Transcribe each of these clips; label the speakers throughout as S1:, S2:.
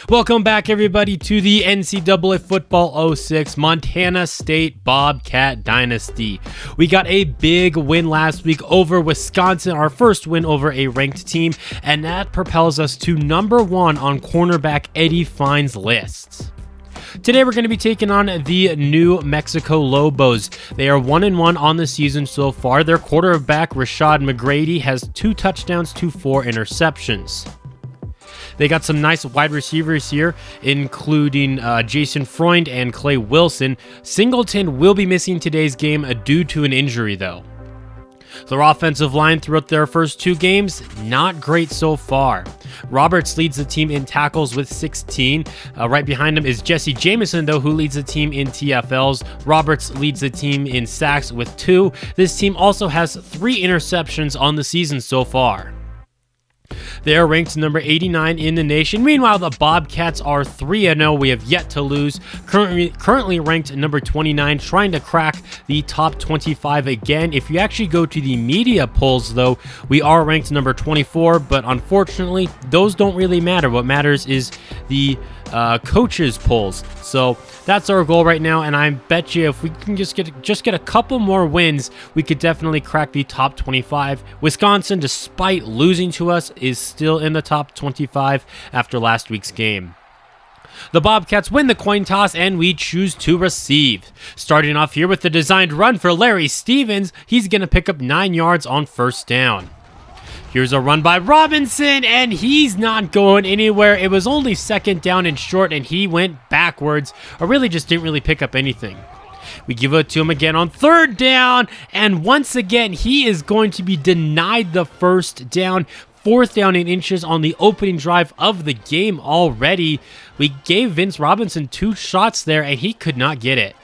S1: Welcome back, everybody, to the NCAA Football 06 Montana State Bobcat Dynasty. We got a big win last week over Wisconsin, our first win over a ranked team, and that propels us to number 1 on cornerback Eddie Fine's list. Today we're going to be taking on the new Mexico Lobos. They are 1-1 on the season so far. Their quarterback Rashad McGrady has 2 touchdowns to 4 interceptions. They got some nice wide receivers here, including Jason Freund and Clay Wilson. Singleton will be missing today's game due to an injury, though. Their offensive line throughout their first 2 games, not great so far. Roberts leads the team in tackles with 16. Right behind him is Jesse Jameson, though, who leads the team in TFLs. Roberts leads the team in sacks with 2. This team also has 3 interceptions on the season so far. They are ranked number 89 in the nation. Meanwhile, the Bobcats are 3-0. We have yet to lose. Currently ranked number 29, trying to crack the top 25 again. If you actually go to the media polls, though, we are ranked number 24, but unfortunately, those don't really matter. What matters is the coaches polls. So that's our goal right now, and I bet you if we can just get a couple more wins, we could definitely crack the top 25. Wisconsin, despite losing to us, is still in the top 25 after last week's game. The Bobcats win the coin toss, and we choose to receive. Starting off here with the designed run for Larry Stevens, he's going to pick up 9 yards on first down. Here's a run by Robinson, and he's not going anywhere. It was only second down and short, and he went backwards, or really just didn't really pick up anything. We give it to him again on third down, and once again, he is going to be denied the first down. 4th down and inches on the opening drive of the game already. We gave Vince Robinson 2 shots there, and he could not get it.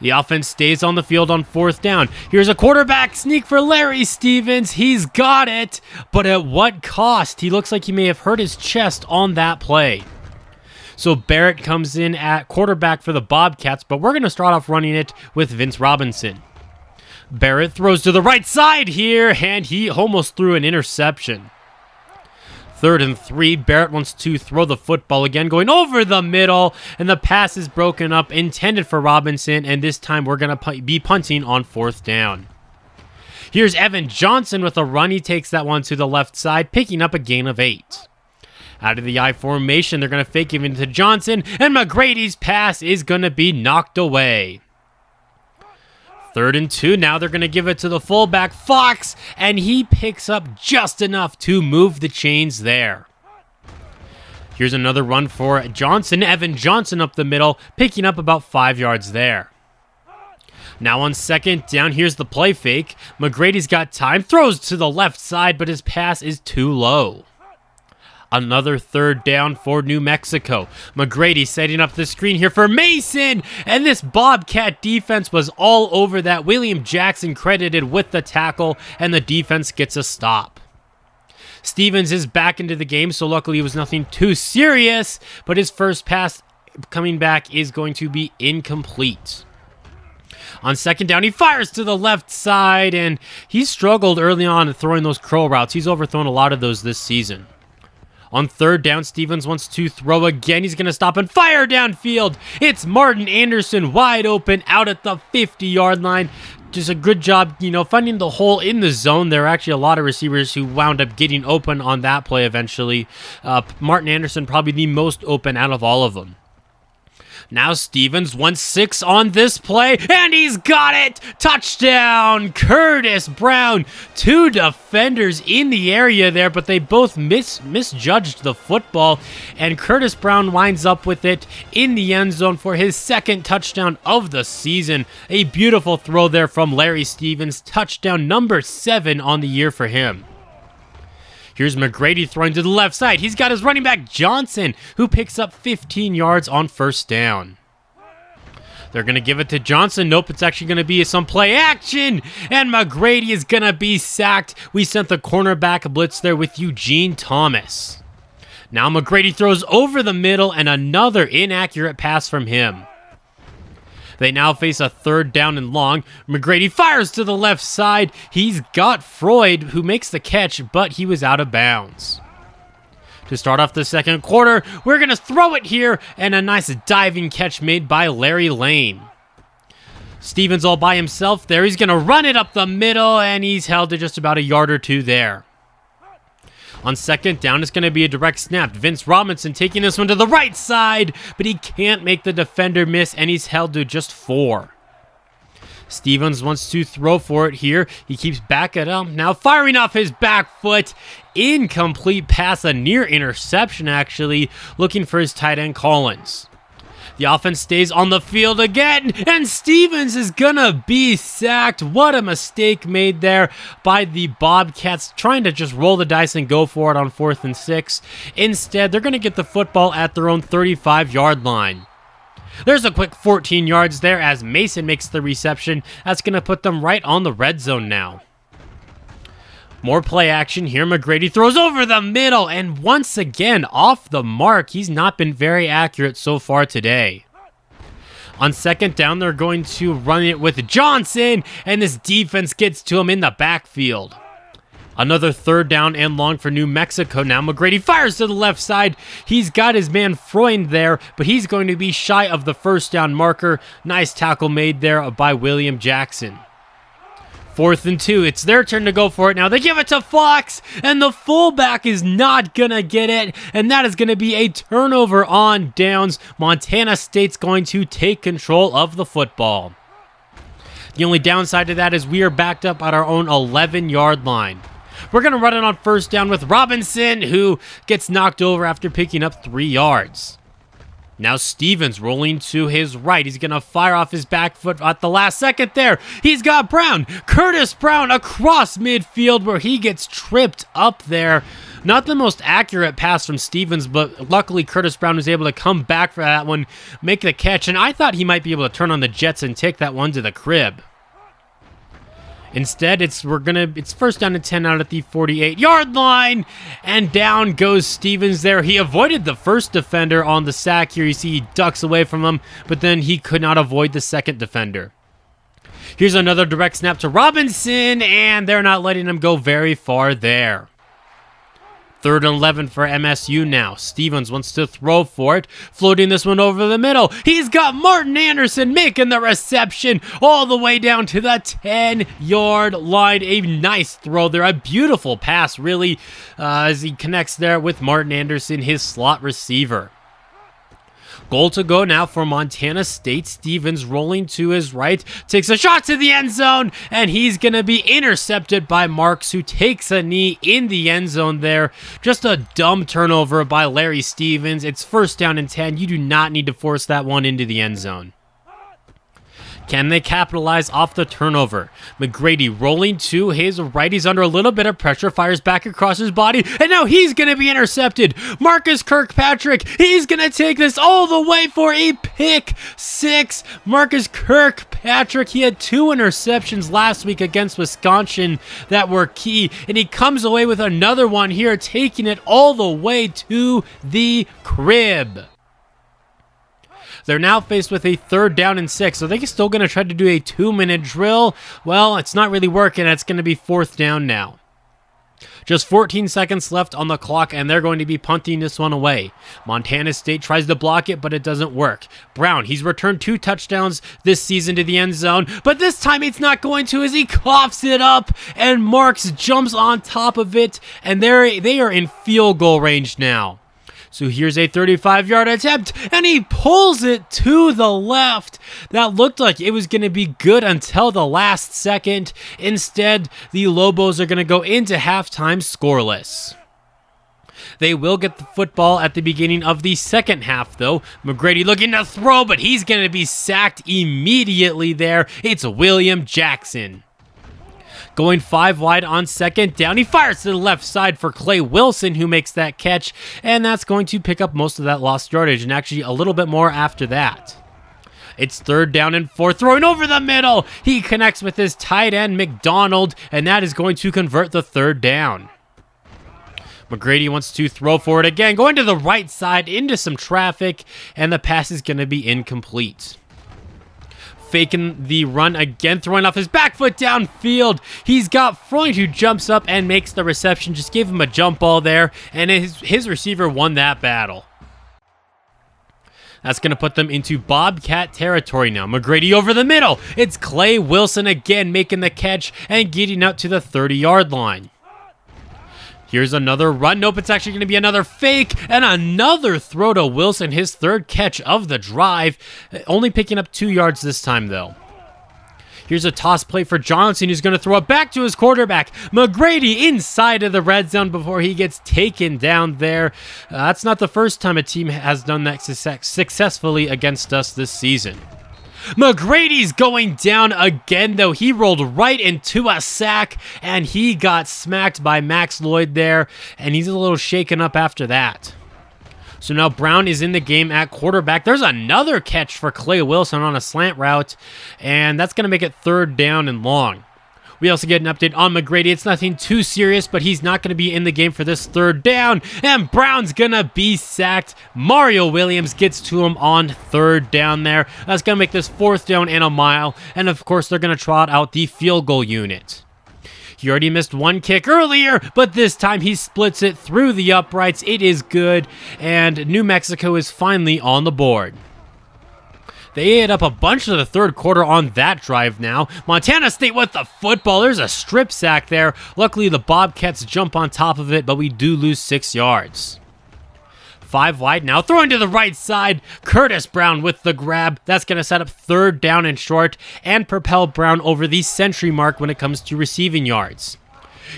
S1: The offense stays on the field on 4th down. Here's a quarterback sneak for Larry Stevens. He's got it, but at what cost? He looks like he may have hurt his chest on that play. So Barrett comes in at quarterback for the Bobcats, but we're going to start off running it with Vince Robinson. Barrett throws to the right side here, and he almost threw an interception. 3rd and 3, Barrett wants to throw the football again, going over the middle, and the pass is broken up, intended for Robinson, and this time we're going to be punting on 4th down. Here's Evan Johnson with a run. He takes that one to the left side, picking up a gain of 8. Out of the I formation, they're going to fake him into Johnson, and McGrady's pass is going to be knocked away. 3rd and 2, now they're going to give it to the fullback, Fox, and he picks up just enough to move the chains there. Here's another run for Johnson, Evan Johnson up the middle, picking up about 5 yards there. Now on 2nd down, here's the play fake. McGrady's got time, throws to the left side, but his pass is too low. Another 3rd down for New Mexico. McGrady setting up the screen here for Mason, and this Bobcat defense was all over that. William Jackson credited with the tackle, and the defense gets a stop. Stevens is back into the game, so luckily it was nothing too serious, but his first pass coming back is going to be incomplete. On 2nd down, he fires to the left side, and he struggled early on throwing those curl routes. He's overthrown a lot of those this season. On 3rd down, Stevens wants to throw again. He's going to stop and fire downfield. It's Martin Anderson wide open out at the 50-yard line. Just a good job, finding the hole in the zone. There are actually a lot of receivers who wound up getting open on that play eventually. Martin Anderson probably the most open out of all of them. Now Stevens wants 6 on this play, and he's got it! Touchdown! Curtis Brown. 2 defenders in the area there, but they both misjudged the football, and Curtis Brown winds up with it in the end zone for his 2nd touchdown of the season. A beautiful throw there from Larry Stevens. Touchdown number 7 on the year for him. Here's McGrady throwing to the left side. He's got his running back Johnson, who picks up 15 yards on 1st down. They're going to give it to Johnson. Nope, it's actually going to be some play action, and McGrady is going to be sacked. We sent the cornerback blitz there with Eugene Thomas. Now McGrady throws over the middle, and another inaccurate pass from him. They now face a 3rd down and long. McGrady fires to the left side. He's got Freud, who makes the catch, but he was out of bounds. To start off the second quarter, we're going to throw it here, and a nice diving catch made by Larry Lane. Stevens all by himself there. He's going to run it up the middle, and he's held to just about a yard or two there. On second down, it's going to be a direct snap. Vince Robinson taking this one to the right side, but he can't make the defender miss, and he's held to just 4. Stevens wants to throw for it here. He keeps backing up. Now firing off his back foot. Incomplete pass, a near interception actually, looking for his tight end Collins. The offense stays on the field again, and Stevens is gonna be sacked. What a mistake made there by the Bobcats, trying to just roll the dice and go for it on 4th and 6. Instead, they're gonna get the football at their own 35-yard line. There's a quick 14 yards there as Mason makes the reception. That's going to put them right on the red zone now. More play action here. McGrady throws over the middle, and once again, off the mark. He's not been very accurate so far today. On second down, they're going to run it with Johnson, and this defense gets to him in the backfield. Another third down and long for New Mexico now. McGrady fires to the left side. He's got his man Freund there, but he's going to be shy of the first down marker. Nice tackle made there by William Jackson. 4th and 2. It's their turn to go for it now. They give it to Fox, and the fullback is not going to get it, and that is going to be a turnover on downs. Montana State's going to take control of the football. The only downside to that is we are backed up at our own 11-yard line. We're going to run it on first down with Robinson, who gets knocked over after picking up 3 yards. Now Stevens rolling to his right. He's going to fire off his back foot at the last second there. He's got Brown, Curtis Brown, across midfield where he gets tripped up there. Not the most accurate pass from Stevens, but luckily Curtis Brown was able to come back for that one, make the catch, and I thought he might be able to turn on the Jets and take that one to the crib. Instead, it's first down and 10 out at the 48-yard line, and down goes Stevens there. He avoided the first defender on the sack here. You see he ducks away from him, but then he could not avoid the second defender. Here's another direct snap to Robinson, and they're not letting him go very far there. 3rd and 11 for MSU now. Stevens wants to throw for it, floating this one over the middle. He's got Martin Anderson making the reception all the way down to the 10-yard line. A nice throw there, a beautiful pass really, as he connects there with Martin Anderson, his slot receiver. Goal to go now for Montana State. Stevens rolling to his right, takes a shot to the end zone, and he's going to be intercepted by Marks, who takes a knee in the end zone there. Just a dumb turnover by Larry Stevens. It's first down and 10. You do not need to force that one into the end zone. Can they capitalize off the turnover? McGrady rolling to his right. He's under a little bit of pressure, fires back across his body, and now he's going to be intercepted. Marcus Kirkpatrick, he's going to take this all the way for a pick 6. Marcus Kirkpatrick, he had 2 interceptions last week against Wisconsin that were key, and he comes away with another one here, taking it all the way to the crib. They're now faced with a 3rd down and 6, so they're still going to try to do a 2-minute drill. Well, it's not really working. It's going to be 4th down now. Just 14 seconds left on the clock, and they're going to be punting this one away. Montana State tries to block it, but it doesn't work. Brown, he's returned 2 touchdowns this season to the end zone, but this time it's not going to as he coughs it up, and Marks jumps on top of it, and they are in field goal range now. So here's a 35-yard attempt, and he pulls it to the left. That looked like it was going to be good until the last second. Instead, the Lobos are going to go into halftime scoreless. They will get the football at the beginning of the second half, though. McGrady looking to throw, but he's going to be sacked immediately there. It's William Jackson. Going 5 wide on second down. He fires to the left side for Clay Wilson, who makes that catch, and that's going to pick up most of that lost yardage, and actually a little bit more after that. It's 3rd down and 4, throwing over the middle. He connects with his tight end, McDonald, and that is going to convert the 3rd down. McGrady wants to throw for it again, going to the right side into some traffic, and the pass is going to be incomplete. faking the run again, throwing off his back foot downfield. He's got Freund, who jumps up and makes the reception. Just gave him a jump ball there, and his receiver won that battle. That's going to put them into Bobcat territory now. McGrady over the middle. It's Clay Wilson again making the catch and getting up to the 30-yard line. Here's another run. Nope, it's actually going to be another fake and another throw to Wilson, his third catch of the drive. Only picking up 2 yards this time, though. Here's a toss play for Johnson, who's going to throw it back to his quarterback. McGrady inside of the red zone before he gets taken down there. That's not the first time a team has done that successfully against us this season. McGrady's going down again, though. He rolled right into a sack, and he got smacked by Max Lloyd there, and he's a little shaken up after that. So now Brown is in the game at quarterback. There's another catch for Clay Wilson on a slant route, and that's going to make it 3rd down and long. We also get an update on McGrady. It's nothing too serious, but he's not going to be in the game for this 3rd down, and Brown's going to be sacked. Mario Williams gets to him on 3rd down there. That's going to make this 4th down and a mile, and of course they're going to trot out the field goal unit. He already missed one kick earlier, but this time he splits it through the uprights. It is good, and New Mexico is finally on the board. They ate up a bunch of the 3rd quarter on that drive now. Montana State with the football. There's a strip sack there. Luckily, the Bobcats jump on top of it, but we do lose 6 yards. 5 wide now, throwing to the right side. Curtis Brown with the grab. That's going to set up 3rd down and short and propel Brown over the century mark when it comes to receiving yards.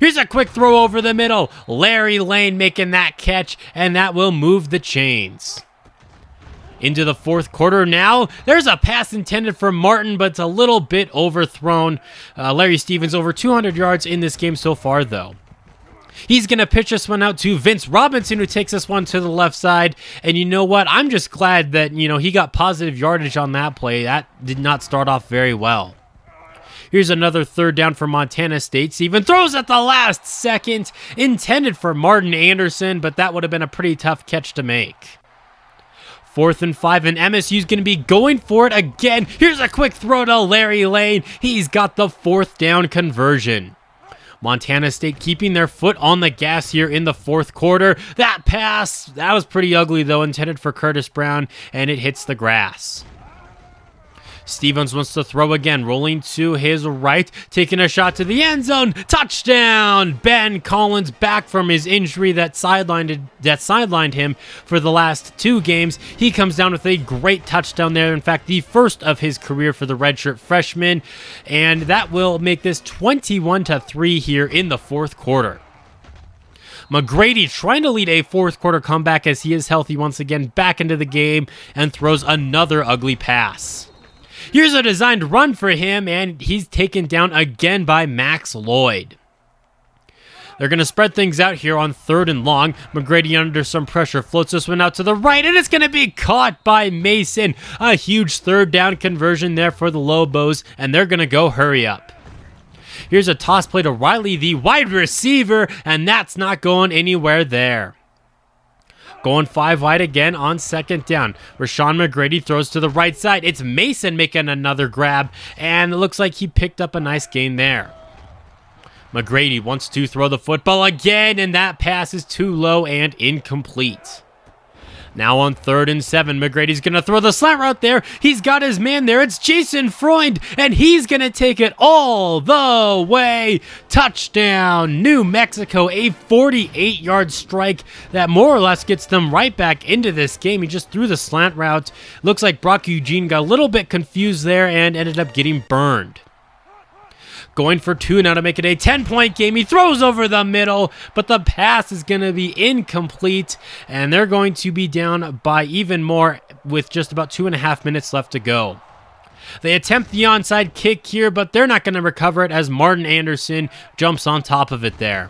S1: Here's a quick throw over the middle. Larry Lane making that catch, and that will move the chains. Into the 4th quarter now. There's a pass intended for Martin, but it's a little bit overthrown. Larry Stevens over 200 yards in this game so far, though. He's going to pitch this one out to Vince Robinson, who takes this one to the left side. And you know what? I'm just glad that, he got positive yardage on that play. That did not start off very well. Here's another 3rd down for Montana State. Steven throws at the last second. Intended for Martin Anderson, but that would have been a pretty tough catch to make. 4th and 5, and MSU's going to be going for it again. Here's a quick throw to Larry Lane. He's got the 4th down conversion. Montana State keeping their foot on the gas here in the 4th quarter. That pass, that was pretty ugly, though, intended for Curtis Brown, and it hits the grass. Stevens wants to throw again, rolling to his right, taking a shot to the end zone. Touchdown! Ben Collins back from his injury that sidelined him for the last 2 games. He comes down with a great touchdown there. In fact, the first of his career for the redshirt freshman, and that will make this 21-3 here in the 4th quarter. McGrady trying to lead a 4th quarter comeback as he is healthy once again back into the game and throws another ugly pass. Here's a designed run for him, and he's taken down again by Max Lloyd. They're going to spread things out here on 3rd and long. McGrady under some pressure floats this one out to the right, and it's going to be caught by Mason. A huge 3rd down conversion there for the Lobos, and they're going to go hurry up. Here's a toss play to Riley, the wide receiver, and that's not going anywhere there. Going 5 wide again on 2nd down. Rashawn McGrady throws to the right side. It's Mason making another grab, and it looks like he picked up a nice gain there. McGrady wants to throw the football again, and that pass is too low and incomplete. Now on 3rd and 7, McGrady's going to throw the slant route there. He's got his man there. It's Jason Freund, and he's going to take it all the way. Touchdown, New Mexico, a 48-yard strike that more or less gets them right back into this game. He just threw the slant route. Looks like Brock Eugene got a little bit confused there and ended up getting burned. Going for 2 now to make it a 10-point game. He throws over the middle, but the pass is going to be incomplete, and they're going to be down by even more with just about 2.5 minutes left to go. They attempt the onside kick here, but they're not going to recover it as Martin Anderson jumps on top of it there.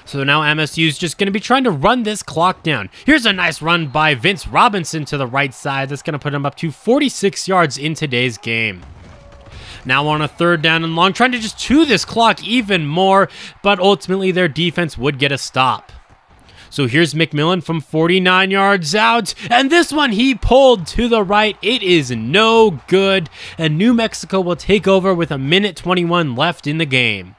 S1: So now MSU is just going to be trying to run this clock down. Here's a nice run by Vince Robinson to the right side. That's going to put him up to 46 yards in today's game. Now on a 3rd down and long, trying to just chew this clock even more, but ultimately their defense would get a stop. So here's McMillan from 49 yards out, and this one he pulled to the right. It is no good, and New Mexico will take over with 1:21 left in the game.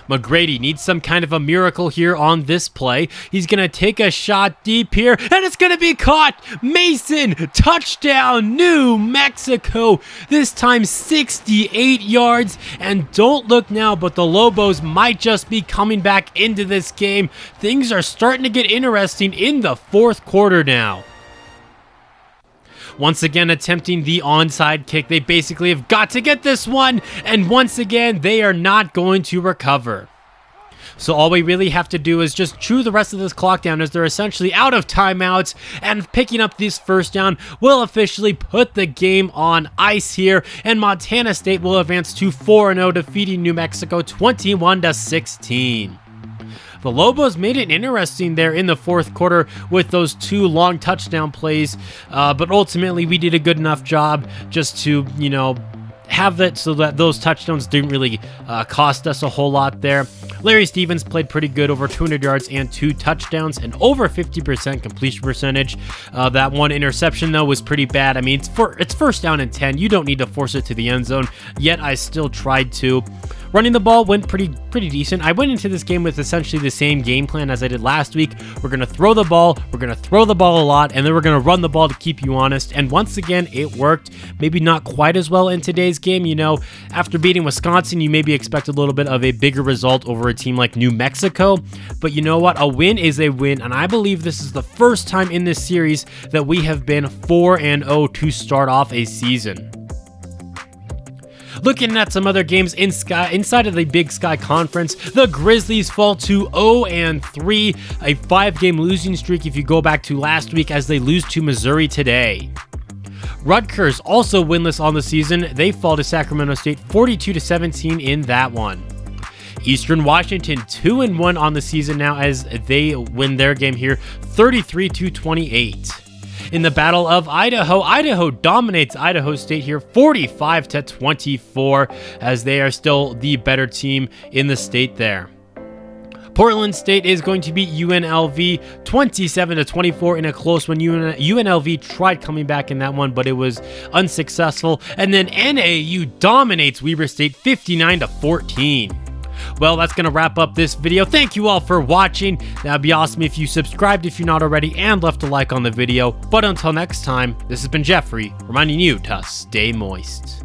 S1: McGrady needs some kind of a miracle here on this play. He's going to take a shot deep here, and it's going to be caught. Mason, touchdown, New Mexico. This time 68 yards, and don't look now, but the Lobos might just be coming back into this game. Things are starting to get interesting in the fourth quarter now. Once again attempting the onside kick. They basically have got to get this one, and once again, they are not going to recover. So all we really have to do is just chew the rest of this clock down, as they're essentially out of timeouts, and picking up this first down will officially put the game on ice here, and Montana State will advance to 4-0, defeating New Mexico 21-16. The Lobos made it interesting there in the fourth quarter with those two long touchdown plays, but ultimately we did a good enough job just to, have that so that those touchdowns didn't really cost us a whole lot there. Larry Stevens played pretty good, over 200 yards and 2 touchdowns and over 50% completion percentage. That one interception, though, was pretty bad. I mean, it's first down and 10. You don't need to force it to the end zone, yet I still tried to. Running the ball went pretty decent. I went into this game with essentially the same game plan as I did last week. We're going to throw the ball, we're going to throw the ball a lot, and then we're going to run the ball to keep you honest. And once again, it worked. Maybe not quite as well in today's game. After beating Wisconsin, you maybe expect a little bit of a bigger result over a team like New Mexico. But you know what? A win is a win, and I believe this is the first time in this series that we have been 4-0 to start off a season. Looking at some other games inside of the Big Sky Conference, the Grizzlies fall to 0-3, a 5-game losing streak if you go back to last week, as they lose to Missouri today. Rutgers also winless on the season. They fall to Sacramento State 42-17 in that one. Eastern Washington 2-1 on the season now, as they win their game here 33-28. In the Battle of Idaho, Idaho dominates Idaho State here 45-24, as they are still the better team in the state there. Portland State is going to beat UNLV 27-24 in a close one. UNLV tried coming back in that one, but it was unsuccessful. And then NAU dominates Weber State 59-14. Well, that's going to wrap up this video. Thank you all for watching. That'd be awesome if you subscribed if you're not already, and left a like on the video. But until next time, this has been Jeffrey, reminding you to stay moist.